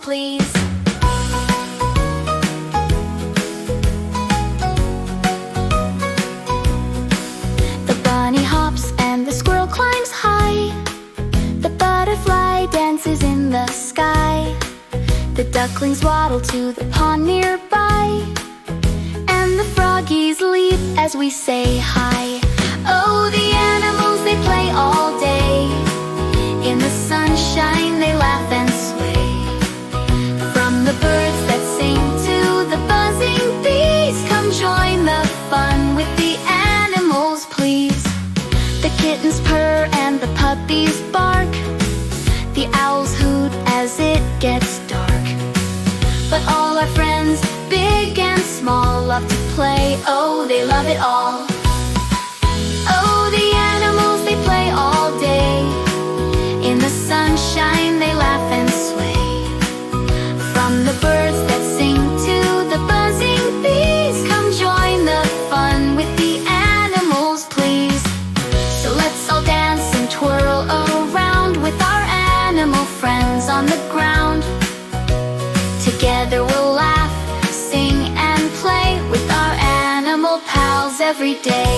please. The bunny hops and the squirrel climbs high. The butterfly dances in the sky. The ducklings waddle to the pond nearby. And the froggies leap as we say hi. Oh, the animals, they play all day. In the sunshine they laugh and sway. From the birds that sing to the buzzing bees, come join the fun with the animals, please. The kittens purr and the puppies bark. The owls hoot as it gets dark. But all our friends, big and small, love to play. Oh, they love it all. Oh, the animals, they play all day. In the sunshine they laugh and sway. From the birds that sing to the buzzing bees, come join the fun with the animals, please. So let's all dance and twirl around with our animal friends on the ground. Together we'll laugh, sing and play with our animal pals every day.